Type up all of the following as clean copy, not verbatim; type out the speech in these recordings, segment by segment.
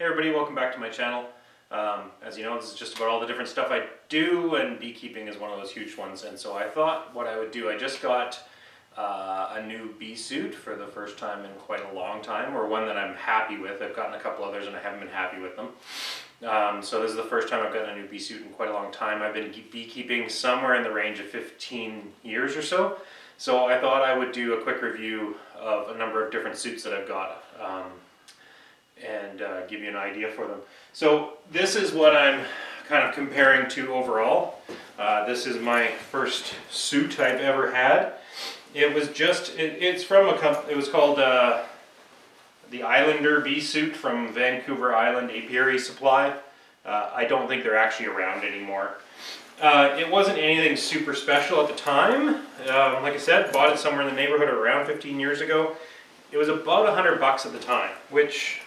Hey everybody, welcome back to my channel. As you know, this is just about all the different stuff I do, and beekeeping is one of those huge ones. And so I thought what I would do, I just got a new bee suit for the first time in quite a long time, or one that I'm happy with. I've gotten a couple others and I haven't been happy with them. So this is the first time I've gotten a new bee suit in quite a long time. I've been beekeeping somewhere in the range of 15 years or so. So I thought I would do a quick review of a number of different suits that I've got. And give you an idea for them. So this is what I'm kind of comparing to overall. This is my first suit I've ever had. It was just, it's from a company, it was called the Islander bee suit from Vancouver Island Apiary Supply. I don't think they're actually around anymore. It wasn't anything super special at the time. Like I said, bought it somewhere in the neighborhood around 15 years ago. It was about $100 at the time, which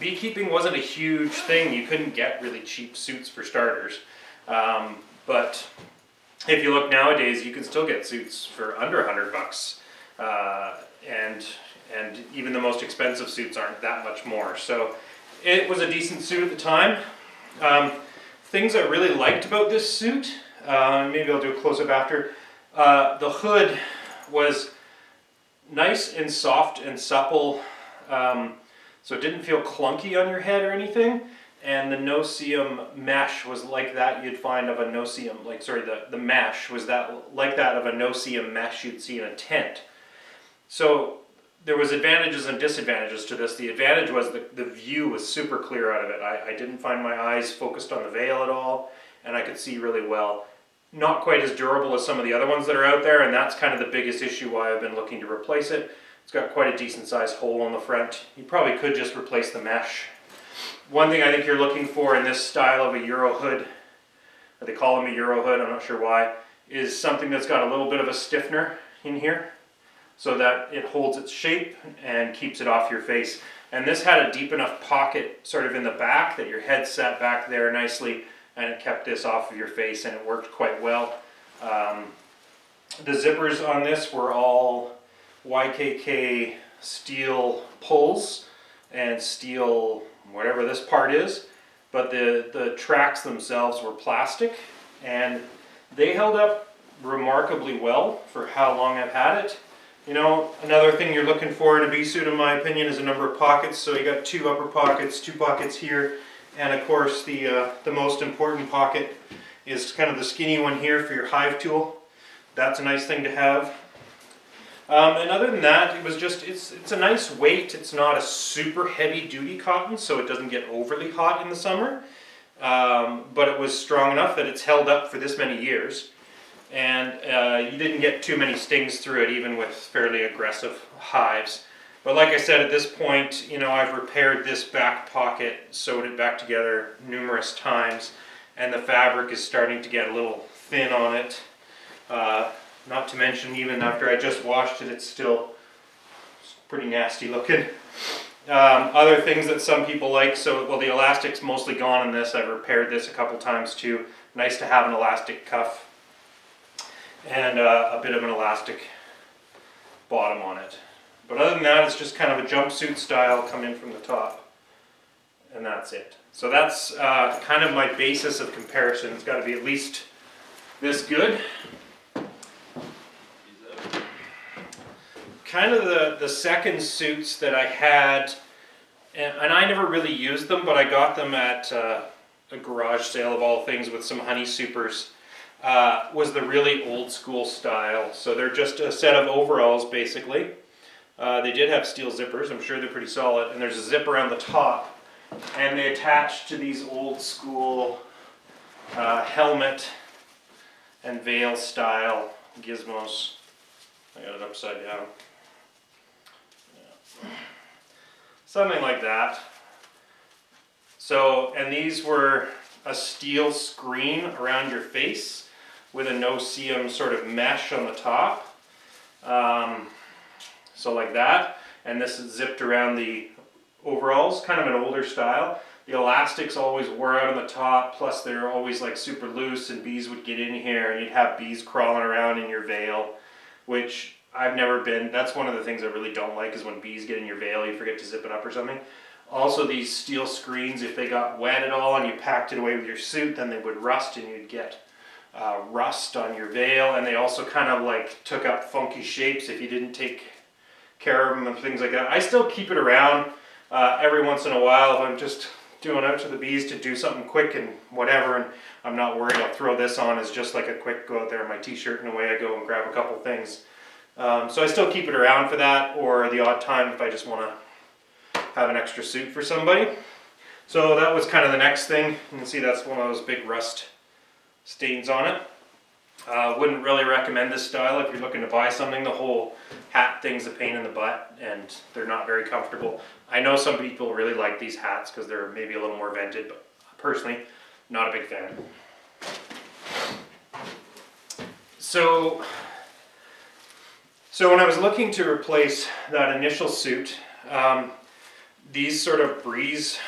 beekeeping wasn't a huge thing. You couldn't get really cheap suits for starters. But if you look nowadays, you can still get suits for under $100. And even the most expensive suits aren't that much more. So it was a decent suit at the time. Things I really liked about this suit, maybe I'll do a close-up after. The hood was nice and soft and supple. So it didn't feel clunky on your head or anything, and the no-seam mesh was like that you'd find of a no-seam, the mesh was like that of a no-seam mesh you'd see in a tent. So there was advantages and disadvantages to this. The advantage was the view was super clear out of it. I didn't find my eyes focused on the veil at all, and I could see really well. Not quite as durable as some of the other ones that are out there, and that's kind of the biggest issue why I've been looking to replace it. It's got quite a decent sized hole in the front. You probably could just replace the mesh. One thing I think you're looking for in this style of a Euro hood, or they call them a Euro hood, I'm not sure why, is something that's got a little bit of a stiffener in here so that it holds its shape and keeps it off your face. And this had a deep enough pocket sort of in the back that your head sat back there nicely, and it kept this off of your face, and it worked quite well. The zippers on this were all YKK steel pulls and steel whatever this part is, but the tracks themselves were plastic, and they held up remarkably well for how long I've had it. You know, another thing you're looking for in a bee suit, in my opinion, is a number of pockets. So you got two upper pockets, two pockets here, and of course the most important pocket is kind of the skinny one here for your hive tool. That's a nice thing to have. And other than that, it was just, it's a nice weight. It's not a super heavy duty cotton, so it doesn't get overly hot in the summer. But it was strong enough that it's held up for this many years. And you didn't get too many stings through it, even with fairly aggressive hives. But like I said, at this point, you know, I've repaired this back pocket, sewed it back together numerous times, and the fabric is starting to get a little thin on it. Not to mention, even after I just washed it, it's still pretty nasty looking. Other things that some people like, well, the elastic's mostly gone in this. I've repaired this a couple times too. Nice to have an elastic cuff and a bit of an elastic bottom on it. But other than that, it's just kind of a jumpsuit style coming from the top, and that's it. So that's kind of my basis of comparison. It's got to be at least this good. Kind of the second suits that I had, and I never really used them, but I got them at a garage sale of all things with some honey supers, was the really old school style. So they're just a set of overalls basically. They did have steel zippers. I'm sure they're pretty solid, and there's a zip around the top, and they attach to these old school helmet and veil style gizmos. I got it upside down. Something like that. So, and these were a steel screen around your face with a no-seam sort of mesh on the top. So like that. And this is zipped around the overalls, kind of an older style. The elastics always wore out on the top, plus they're always like super loose, and bees would get in here and you'd have bees crawling around in your veil, which I've never been, that's one of the things I really don't like, is when bees get in your veil, you forget to zip it up or something. Also these steel screens, if they got wet at all and you packed it away with your suit, then they would rust and you'd get rust on your veil. And they also kind of like took up funky shapes if you didn't take care of them and things like that. I still keep it around every once in a while if I'm just doing out to the bees to do something quick and whatever, and I'm not worried. I'll throw this on as just like a quick go out there in my t-shirt and away I go and grab a couple things. So I still keep it around for that, or the odd time if I just want to have an extra suit for somebody. So that was kind of the next thing. You can see that's one of those big rust stains on it. Wouldn't really recommend this style if you're looking to buy something. The whole hat thing's a pain in the butt and they're not very comfortable. I know some people really like these hats because they're maybe a little more vented, but personally, not a big fan. So when I was looking to replace that initial suit, these sort of breeze,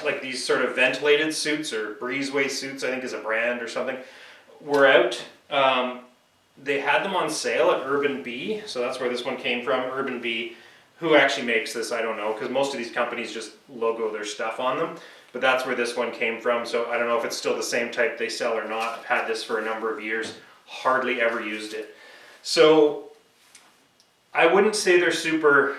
like these sort of ventilated suits, or breezeway suits, I think is a brand or something, were out. They had them on sale at Urban Bee, so that's where this one came from. Urban Bee. Who actually makes this, I don't know, because most of these companies just logo their stuff on them, but that's where this one came from. So I don't know if it's still the same type they sell or not. I've had this for a number of years, hardly ever used it. So I wouldn't say they're super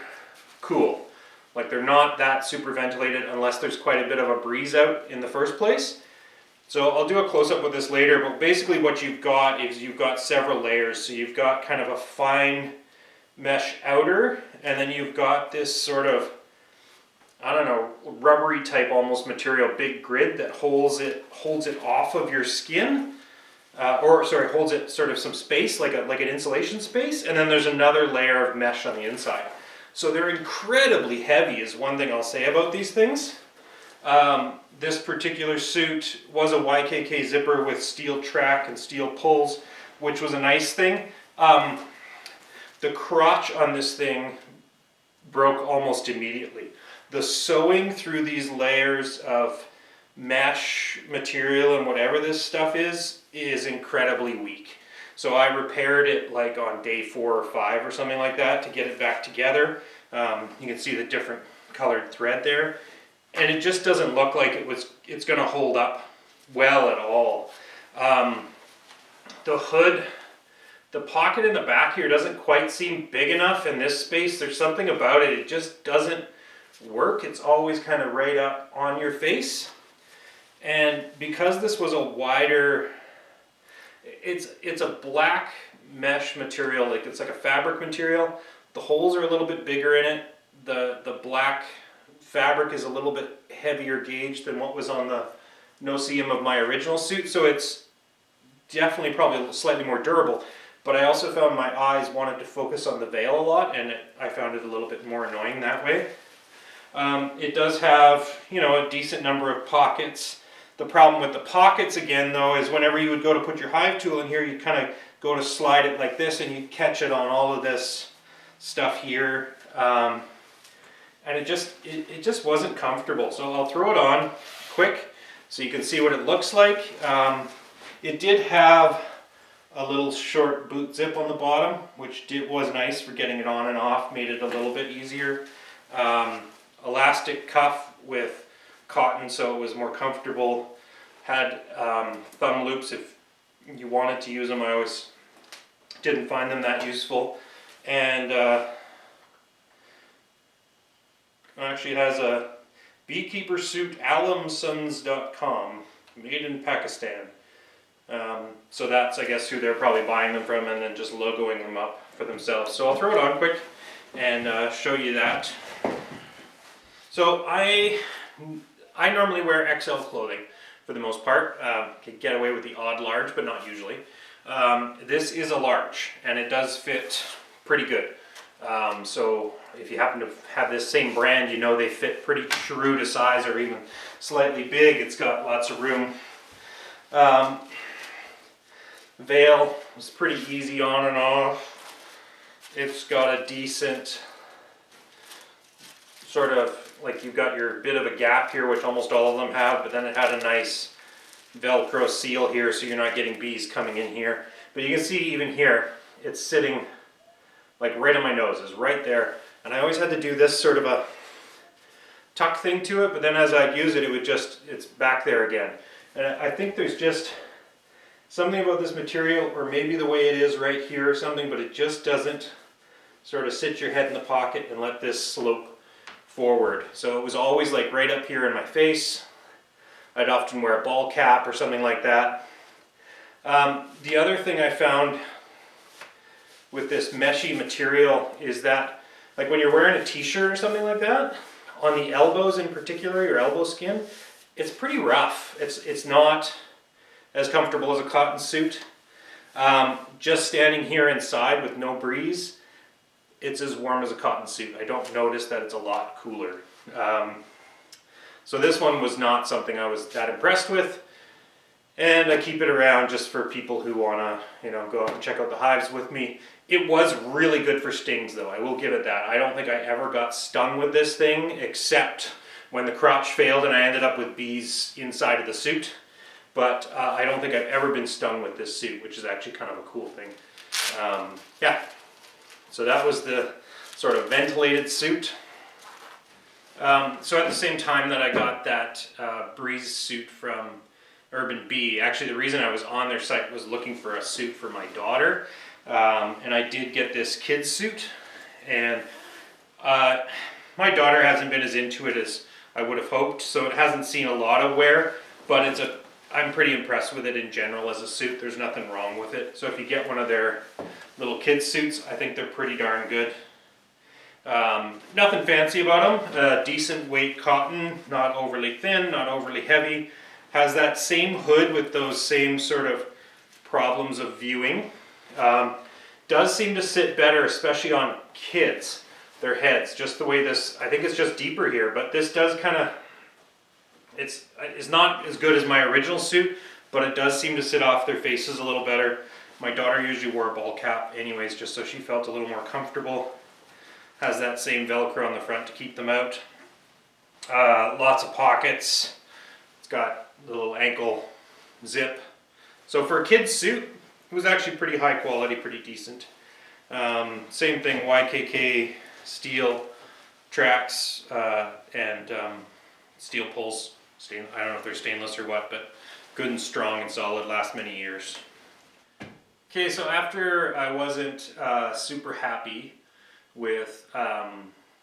cool. Like, they're not that super ventilated unless there's quite a bit of a breeze out in the first place. So I'll do a close-up with this later, but basically what you've got is you've got several layers. So you've got kind of a fine mesh outer, and then you've got this sort of, I don't know, rubbery type almost material, big grid that holds it off of your skin, holds it sort of some space, like an insulation space, and then there's another layer of mesh on the inside. So they're incredibly heavy is one thing I'll say about these things. This particular suit was a YKK zipper with steel track and steel pulls, which was a nice thing. The crotch on this thing broke almost immediately. The sewing through these layers of mesh material and whatever this stuff is incredibly weak. So I repaired it like on day 4 or 5 or something like that to get it back together. You can see the different colored thread there. And it just doesn't look like it's going to hold up well at all. The hood, the pocket in the back here doesn't quite seem big enough in this space. There's something about it, it just doesn't work. It's always kind of right up on your face. And because this was a wider, it's a black mesh material, like it's like a fabric material. The holes are a little bit bigger in it. The black fabric is a little bit heavier gauge than what was on the no-seam of my original suit, so it's definitely probably slightly more durable. But I also found my eyes wanted to focus on the veil a lot, and I found it a little bit more annoying that way. It does have, you know, a decent number of pockets. The problem with the pockets again though is whenever you would go to put your hive tool in here, you kind of go to slide it like this and you catch it on all of this stuff here. And it just wasn't comfortable. So I'll throw it on quick so you can see what it looks like. It did have a little short boot zip on the bottom, which was nice for getting it on and off, made it a little bit easier. Elastic cuff with cotton so it was more comfortable. Had thumb loops if you wanted to use them. I always didn't find them that useful. And actually it has a beekeeper suit, alamsons.com, made in Pakistan. So that's, I guess, who they're probably buying them from and then just logoing them up for themselves. So I'll throw it on quick and show you that. So I normally wear XL clothing for the most part. Can get away with the odd large, but not usually. This is a large and it does fit pretty good. So if you happen to have this same brand, you know they fit pretty true to size or even slightly big. It's got lots of room. Veil was pretty easy on and off. It's got a decent sort of, like you've got your bit of a gap here, which almost all of them have, but then it had a nice Velcro seal here so you're not getting bees coming in here. But you can see even here, it's sitting like right on my nose, is right there. And I always had to do this sort of a tuck thing to it, but then as I'd use it, it's back there again. And I think there's just something about this material, or maybe the way it is right here or something, but it just doesn't sort of sit your head in the pocket and let this slope forward. So it was always like right up here in my face. I'd often wear a ball cap or something like that. The other thing I found with this meshy material is that, like when you're wearing a t-shirt or something like that, on the elbows in particular, your elbow skin, it's pretty rough. It's not as comfortable as a cotton suit. Just standing here inside with no breeze, it's as warm as a cotton suit. I don't notice that it's a lot cooler. So this one was not something I was that impressed with, and I keep it around just for people who want to, go out and check out the hives with me. It was really good for stings though, I will give it that. I don't think I ever got stung with this thing, except when the crotch failed and I ended up with bees inside of the suit. But I don't think I've ever been stung with this suit, which is actually kind of a cool thing. Yeah, so that was the sort of ventilated suit. So at the same time that I got that breeze suit from Urban Bee, actually the reason I was on their site was looking for a suit for my daughter. And I did get this kid's suit, and my daughter hasn't been as into it as I would have hoped, so it hasn't seen a lot of wear, but I'm pretty impressed with it in general as a suit. There's nothing wrong with it. So if you get one of their little kids suits, I think they're pretty darn good. Nothing fancy about them. Decent weight cotton, not overly thin, not overly heavy. Has that same hood with those same sort of problems of viewing. Does seem to sit better, especially on kids, their heads. Just the way this, I think it's just deeper here, but this does kind of, it's not as good as my original suit, but it does seem to sit off their faces a little better. My daughter usually wore a ball cap anyways, just so she felt a little more comfortable. Has that same Velcro on the front to keep them out. Lots of pockets. It's got the little ankle zip. So for a kid's suit, it was actually pretty high quality, pretty decent. Same thing, YKK steel tracks and steel poles. I don't know if they're stainless or what, but good and strong and solid, last many years. Okay, so after I wasn't super happy with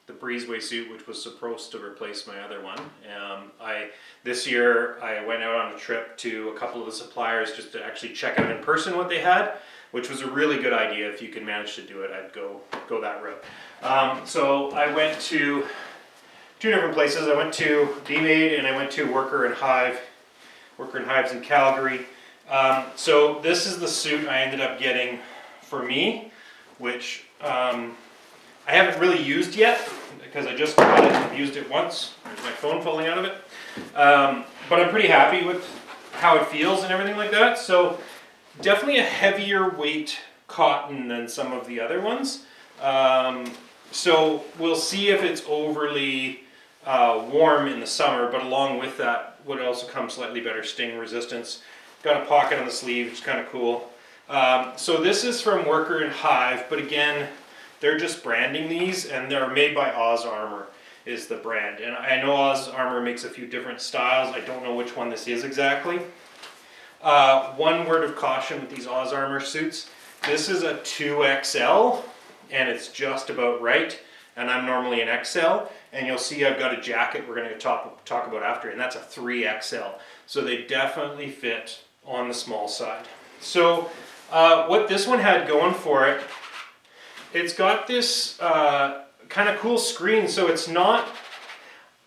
the Breezeway suit, which was supposed to replace my other one. This year I went out on a trip to a couple of the suppliers just to actually check out in person what they had, which was a really good idea. If you can manage to do it, I'd go that route. So I went to two different places. I went to Bee Maid and I went to Worker and Hive. Worker and Hive's in Calgary. So this is the suit I ended up getting for me, which I haven't really used yet because I just got it and used it once. There's my phone falling out of it. But I'm pretty happy with how it feels and everything like that. So definitely a heavier weight cotton than some of the other ones. So we'll see if it's overly warm in the summer, but along with that would also come slightly better sting resistance. Got a pocket on the sleeve, which is kind of cool. So this is from Worker and Hive, but again, they're just branding these, and they're made by Oz Armor is the brand. And I know Oz Armor makes a few different styles. I don't know which one this is exactly. One word of caution with these Oz Armor suits. This is a 2XL, and it's just about right. And I'm normally an XL, and you'll see I've got a jacket we're going to talk about after, and that's a 3XL. So they definitely fit on the small side. So what this one had going for it, it's got this kind of cool screen. So it's not,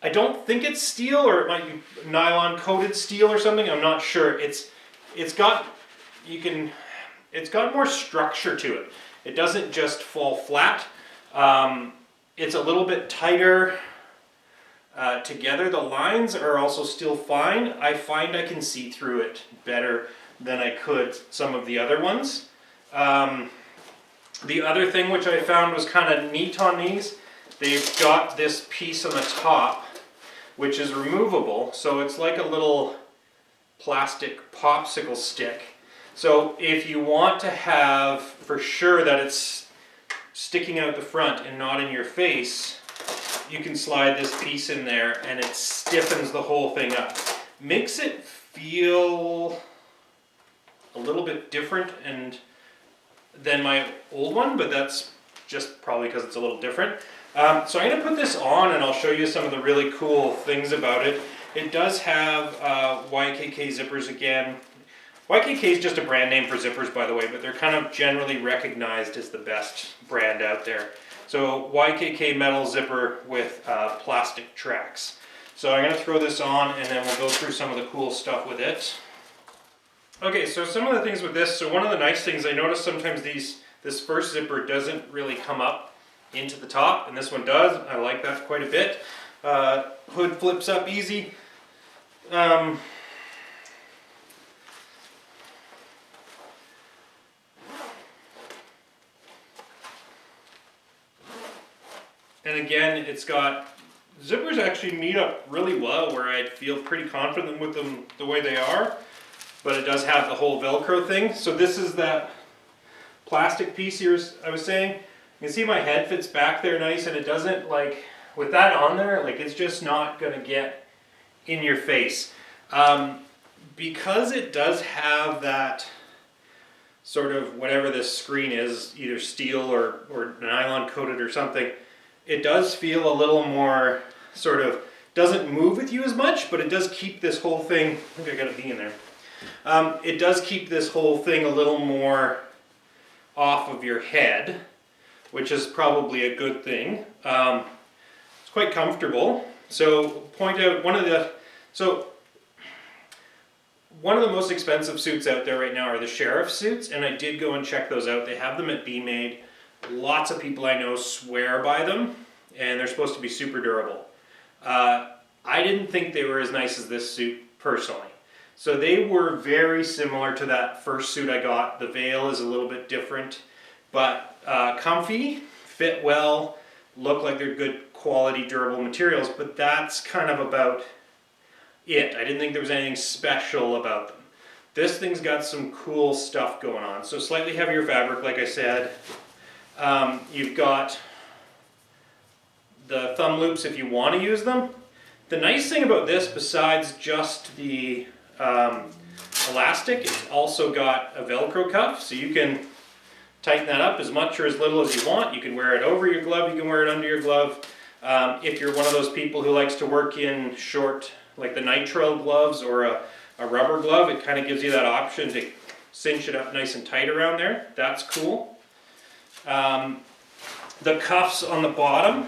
I don't think it's steel, or it might be nylon coated steel or something. I'm not sure. It's got more structure to it. It doesn't just fall flat. It's a little bit tighter together. The lines are also still fine. I find I can see through it better than I could some of the other ones. The other thing which I found was kind of neat on these, they've got this piece on the top which is removable, so it's like a little plastic popsicle stick. So if you want to have for sure that it's sticking out the front and not in your face, you can slide this piece in there and it stiffens the whole thing up. Makes it feel a little bit different than my old one, but that's just probably because it's a little different. So I'm going to put this on and I'll show you some of the really cool things about it. It does have YKK zippers again. YKK is just a brand name for zippers, by the way, but they're kind of generally recognized as the best brand out there. So YKK metal zipper with plastic tracks. So I'm going to throw this on and then we'll go through some of the cool stuff with it. Okay, so some of the things with this, so one of the nice things I noticed sometimes this first zipper doesn't really come up into the top, and this one does. I like that quite a bit. Hood flips up easy. And again, it's got, zippers actually meet up really well where I feel pretty confident with them the way they are, but it does have the whole Velcro thing. So this is that plastic piece here I was saying. You can see my head fits back there nice, and it doesn't, like, with that on there, like, it's just not gonna get in your face. Because it does have that sort of, whatever this screen is, either steel or nylon coated or something, it does feel a little more sort of, doesn't move with you as much, but it does keep this whole thing, I think I got a bee in there. It does keep this whole thing a little more off of your head, which is probably a good thing. It's quite comfortable. So point out one of the most expensive suits out there right now are the Sherriff suits, and I did go and check those out. They have them at Bee Maid. Lots of people I know swear by them, and they're supposed to be super durable. I didn't think they were as nice as this suit personally. So they were very similar to that first suit I got. The veil is a little bit different, but comfy, fit well, look like they're good quality durable materials, but that's kind of about it. I didn't think there was anything special about them. This thing's got some cool stuff going on. So slightly heavier fabric, like I said. You've got the thumb loops if you want to use them. The nice thing about this, besides just the elastic, it's also got a Velcro cuff, so you can tighten that up as much or as little as you want. You can wear it over your glove, you can wear it under your glove. If you're one of those people who likes to work in short, like the nitrile gloves or a rubber glove, it kind of gives you that option to cinch it up nice and tight around there. That's cool. The cuffs on the bottom,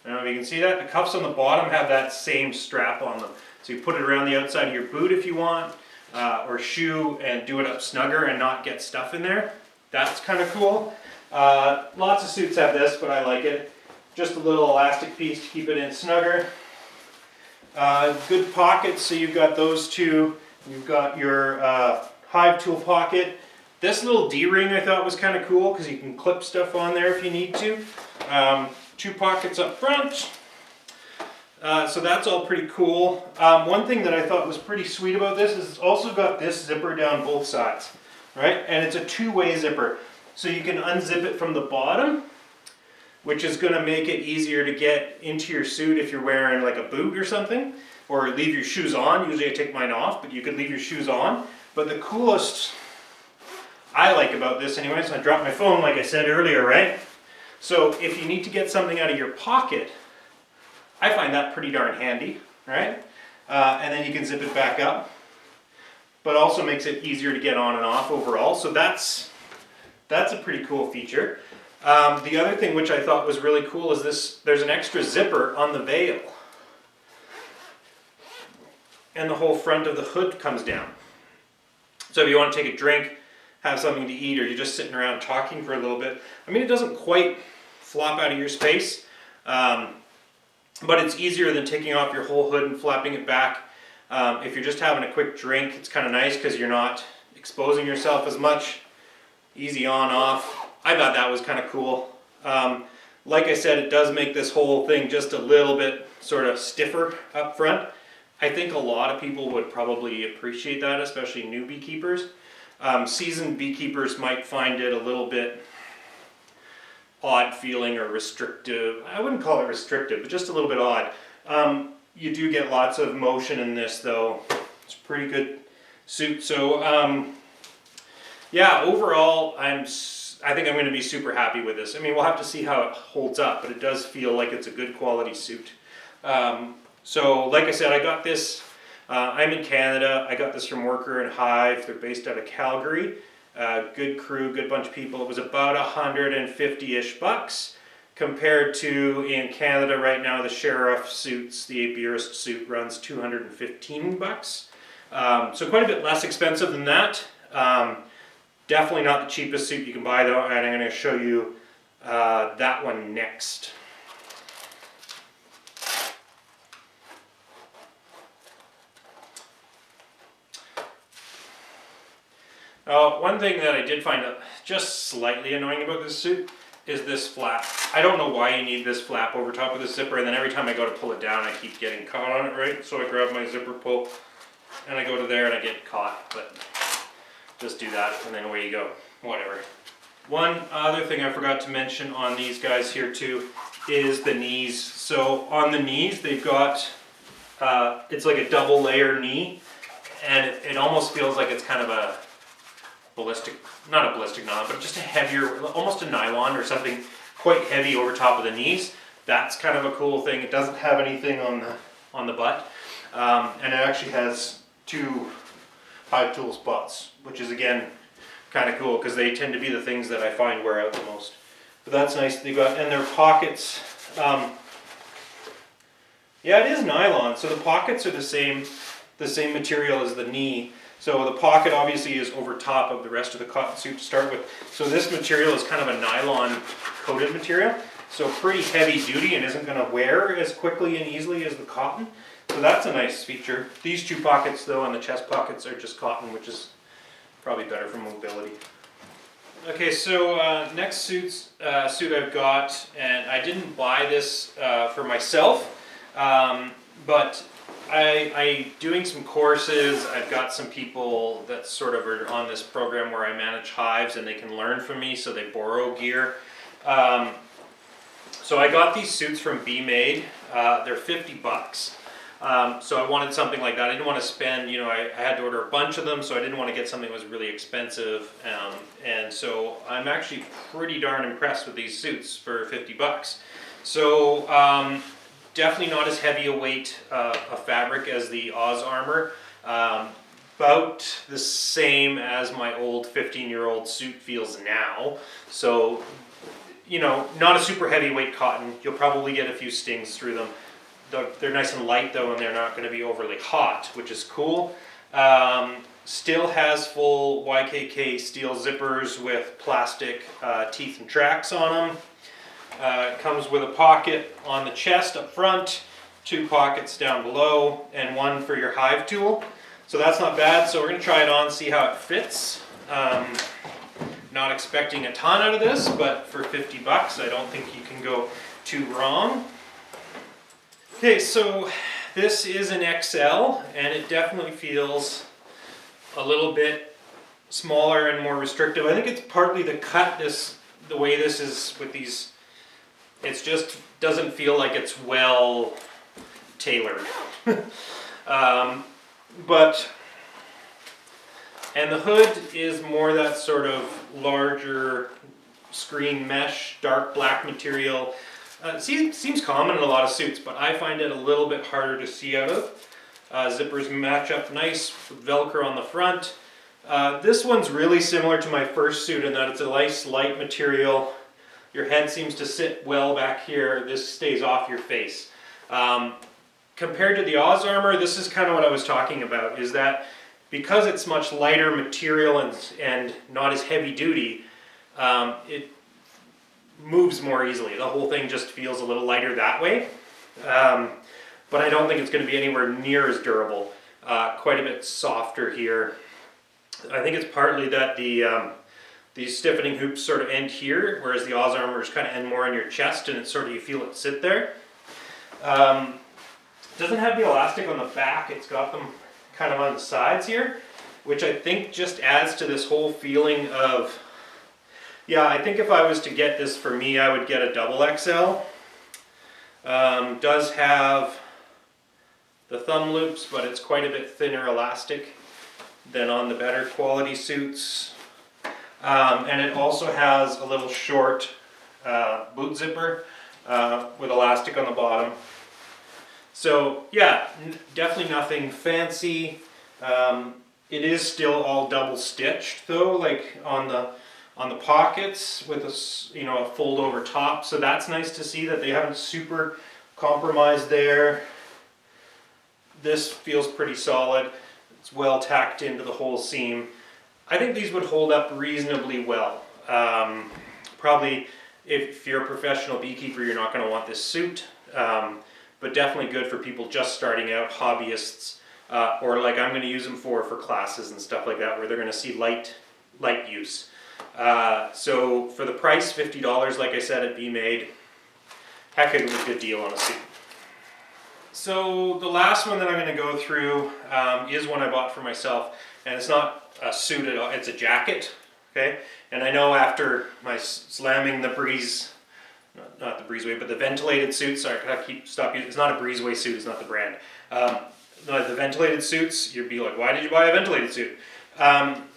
I don't know if you can see that, the cuffs on the bottom have that same strap on them. So you put it around the outside of your boot if you want, or shoe, and do it up snugger and not get stuff in there. That's kind of cool. Lots of suits have this, but I like it. Just a little elastic piece to keep it in snugger. Good pockets, so you've got those two. You've got your Hive tool pocket. This little D-ring I thought was kind of cool because you can clip stuff on there if you need to. Two pockets up front. So that's all pretty cool. One thing that I thought was pretty sweet about this is it's also got this zipper down both sides, right? And it's a two-way zipper. So you can unzip it from the bottom, which is going to make it easier to get into your suit if you're wearing like a boot or something, or leave your shoes on. Usually I take mine off, but you could leave your shoes on. But the coolest I like about this anyway, so I dropped my phone like I said earlier, right? So if you need to get something out of your pocket, I find that pretty darn handy, right? And then you can zip it back up, but also makes it easier to get on and off overall. So that's a pretty cool feature. The other thing which I thought was really cool is this, there's an extra zipper on the veil. And the whole front of the hood comes down. So if you want to take a drink, have something to eat, or you're just sitting around talking for a little bit, I mean, it doesn't quite flop out of your space, but it's easier than taking off your whole hood and flapping it back. If you're just having a quick drink, it's kind of nice because you're not exposing yourself as much. Easy on, off. I thought that was kind of cool. Like I said, it does make this whole thing just a little bit sort of stiffer up front. I think a lot of people would probably appreciate that, especially new beekeepers. Seasoned beekeepers might find it a little bit odd feeling or restrictive. I wouldn't call it restrictive, but just a little bit odd. You do get lots of motion in this though. It's a pretty good suit. So yeah, overall I think I'm going to be super happy with this. I mean, we'll have to see how it holds up, but it does feel like it's a good quality suit. So like I said, I got this, I'm in Canada, I got this from Worker and Hive. They're based out of Calgary. Good crew, good bunch of people. It was about 150-ish bucks compared to in Canada right now, the Sherriff suits, the Apiarist suit runs 215 bucks. So quite a bit less expensive than that. Definitely not the cheapest suit you can buy though, and I'm going to show you that one next. One thing that I did find just slightly annoying about this suit is this flap. I don't know why you need this flap over top of the zipper, and then every time I go to pull it down I keep getting caught on it, right? So I grab my zipper pull and I go to there and I get caught, but just do that and then away you go, whatever. One other thing I forgot to mention on these guys here too is the knees. So on the knees they've got, it's like a double layer knee, and it almost feels like it's kind of a ballistic, not a ballistic nylon, but just a heavier, almost a nylon or something quite heavy over top of the knees. That's kind of a cool thing. It doesn't have anything on the butt, and it actually has 2 hive tool spots, which is again kind of cool because they tend to be the things that I find wear out the most. But that's nice. They got, and their pockets. Yeah, it is nylon, so the pockets are the same material as the knee. So the pocket obviously is over top of the rest of the cotton suit to start with. So this material is kind of a nylon coated material. So pretty heavy duty and isn't going to wear as quickly and easily as the cotton. So that's a nice feature. These 2 pockets though on the chest pockets are just cotton, which is probably better for mobility. Okay, so next suit I've got, and I didn't buy this for myself, but I doing some courses. I've got some people that sort of are on this program where I manage hives and they can learn from me, so they borrow gear. So I got these suits from Bee Maid. They're 50 bucks. So I wanted something like that. I didn't want to spend, you know, I had to order a bunch of them, so I didn't want to get something that was really expensive. And so I'm actually pretty darn impressed with these suits for 50 bucks. So definitely not as heavy a weight of fabric as the Oz Armor. About the same as my old 15-year-old suit feels now. So, you know, not a super heavyweight cotton. You'll probably get a few stings through them. They're nice and light though, and they're not going to be overly hot, which is cool. Still has full YKK steel zippers with plastic teeth and tracks on them. It comes with a pocket on the chest up front, 2 pockets down below, and 1 for your hive tool. So that's not bad. So we're going to try it on, see how it fits. Not expecting a ton out of this, but for 50 bucks, I don't think you can go too wrong. Okay, so this is an XL, and it definitely feels a little bit smaller and more restrictive. I think it's partly the cut, the way this is with these. It just doesn't feel like it's well tailored. And the hood is more that sort of larger screen mesh, dark black material. Seems common in a lot of suits, but I find it a little bit harder to see out of. Zippers match up nice with Velcro on the front. This one's really similar to my first suit in that it's a nice light material. Your head seems to sit well back here. This stays off your face. Compared to the Oz Armor, this is kind of what I was talking about, is that because it's much lighter material and not as heavy duty, it moves more easily. The whole thing just feels a little lighter that way. But I don't think it's going to be anywhere near as durable. Quite a bit softer here. I think it's partly that these stiffening hoops sort of end here, whereas the Oz Armors kind of end more in your chest, and it's sort of, you feel it sit there. Doesn't have the elastic on the back. It's got them kind of on the sides here, which I think just adds to this whole feeling of Yeah, I think if I was to get this for me, I would get a double XL. Does have the thumb loops, but it's quite a bit thinner elastic than on the better quality suits. And it also has a little short boot zipper with elastic on the bottom. So yeah, definitely nothing fancy. It is still all double stitched though, like on the pockets with a fold over top. So that's nice to see that they haven't super compromised there. This feels pretty solid. It's well tacked into the whole seam. I think these would hold up reasonably well. Probably if you're a professional beekeeper, you're not going to want this suit, but definitely good for people just starting out, hobbyists, or like I'm going to use them for classes and stuff like that, where they're going to see light use. So for the price, $50, like I said, at BeeMaid, heck of a good deal on a suit. So the last one that I'm going to go through is one I bought for myself, and it's not a suit at all, it's a jacket, okay? And I know after my slamming the breeze, not the breezeway, but the ventilated suits, sorry, I stop using, it's not a breezeway suit, it's not the brand. The ventilated suits, you'd be like, why did you buy a ventilated suit?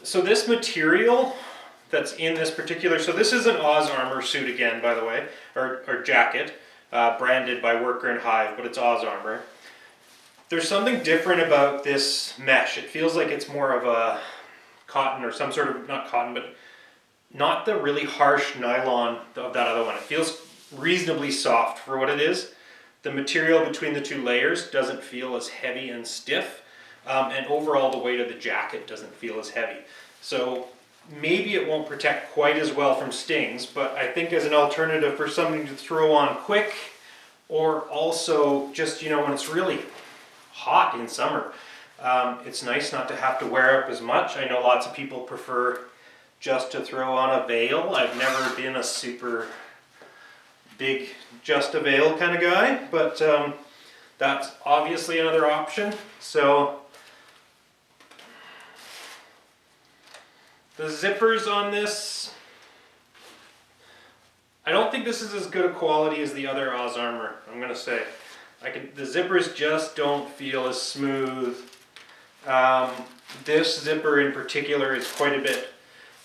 So this material that's in this particular, so this is an Oz Armor suit again, by the way, or jacket, branded by Worker and Hive, but it's Oz Armor. There's something different about this mesh. It feels like it's more of a cotton or some sort of, not cotton, but not the really harsh nylon of that other one. It feels reasonably soft for what it is. The material between the two layers doesn't feel as heavy and stiff, and overall the weight of the jacket doesn't feel as heavy. So maybe it won't protect quite as well from stings, but I think as an alternative for something to throw on quick, or also just, when it's really hot in summer, it's nice not to have to wear up as much. I know lots of people prefer just to throw on a veil. I've never been a super big just a veil kind of guy, but that's obviously another option. So the zippers on this, I don't think this is as good a quality as the other Oz Armor, I'm going to say. The zippers just don't feel as smooth. This zipper in particular is quite a bit,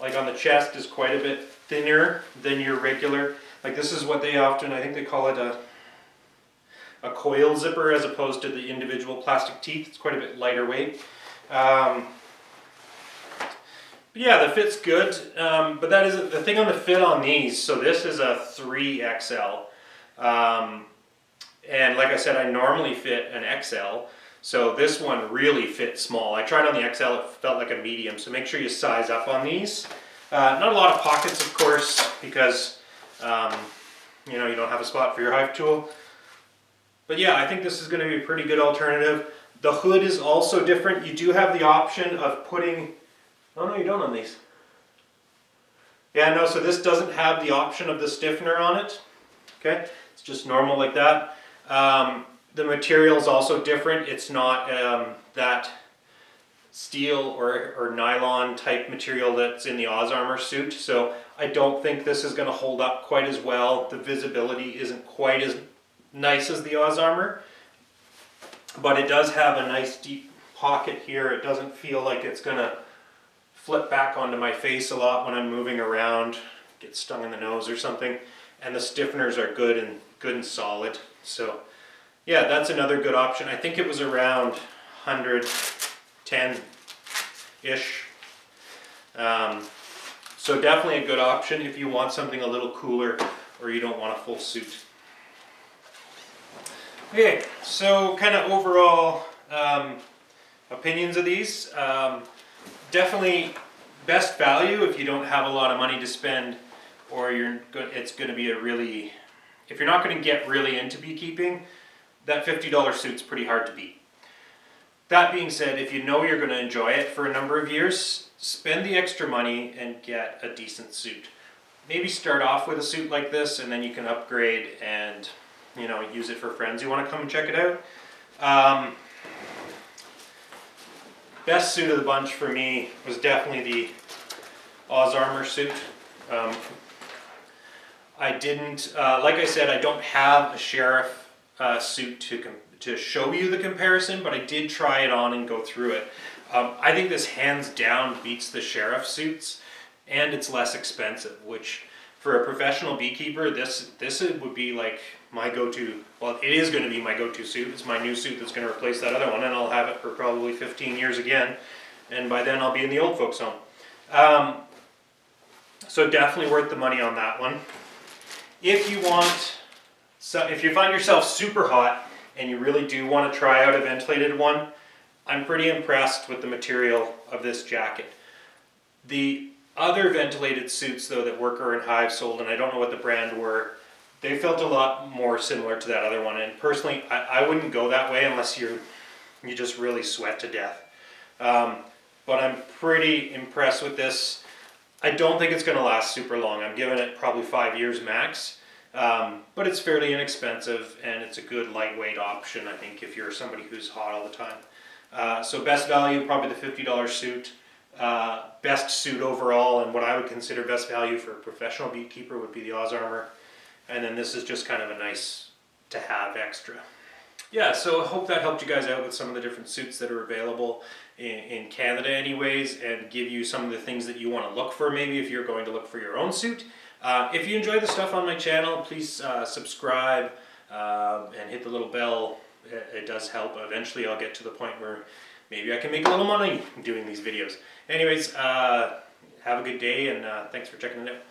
like on the chest, is quite a bit thinner than your regular. Like this is what they often, I think they call it a coil zipper as opposed to the individual plastic teeth. It's quite a bit lighter weight. But yeah, the fit's good, but that is the thing on the fit on these. So this is a 3XL, and like I said, I normally fit an XL, so this one really fits small. I tried on the XL, it felt like a medium, so make sure you size up on these. Not a lot of pockets, of course, because you don't have a spot for your hive tool. But yeah, I think this is going to be a pretty good alternative. The hood is also different. You do have the option of putting, oh no, you don't on these. Yeah, no, so this doesn't have the option of the stiffener on it. Okay, it's just normal like that. The material is also different. It's not that steel or nylon type material that's in the Oz Armor suit. So I don't think this is going to hold up quite as well. The visibility isn't quite as nice as the Oz Armor, but it does have a nice deep pocket here. It doesn't feel like it's going to flip back onto my face a lot when I'm moving around, get stung in the nose or something. And the stiffeners are good and solid. So yeah, that's another good option. I think it was around 110-ish. So definitely a good option if you want something a little cooler or you don't want a full suit. Okay, so kind of overall opinions of these. Definitely best value if you don't have a lot of money to spend, or it's going to be if you're not going to get really into beekeeping, that $50 suit's pretty hard to beat. That being said, if you know you're going to enjoy it for a number of years, spend the extra money and get a decent suit. Maybe start off with a suit like this, and then you can upgrade and use it for friends who want to come and check it out. Best suit of the bunch for me was definitely the Oz Armor suit. I didn't, like I said, I don't have a Sherriff suit to show you the comparison, but I did try it on and go through it. I think this hands down beats the Sherriff suits, and it's less expensive, which for a professional beekeeper, this would be like my go-to. Well, it is going to be my go-to suit. It's my new suit that's going to replace that other one, and I'll have it for probably 15 years again, and by then I'll be in the old folks home. So definitely worth the money on that one. If you want, if you find yourself super hot and you really do want to try out a ventilated one, I'm pretty impressed with the material of this jacket. The other ventilated suits though that Worker and Hive sold, and I don't know what the brand were, they felt a lot more similar to that other one, and personally I wouldn't go that way unless you just really sweat to death. But I'm pretty impressed with this. I don't think it's going to last super long. I'm giving it probably 5 years max, but it's fairly inexpensive and it's a good lightweight option, I think, if you're somebody who's hot all the time. So best value, probably the $50 suit. Best suit overall, and what I would consider best value for a professional beekeeper would be the Oz Armor, and then this is just kind of a nice to have extra. Yeah, so I hope that helped you guys out with some of the different suits that are available in Canada anyways, and give you some of the things that you want to look for maybe if you're going to look for your own suit. If you enjoy the stuff on my channel, please subscribe and hit the little bell. It does help. Eventually I'll get to the point where maybe I can make a little money doing these videos. Anyways, have a good day, and thanks for checking it out.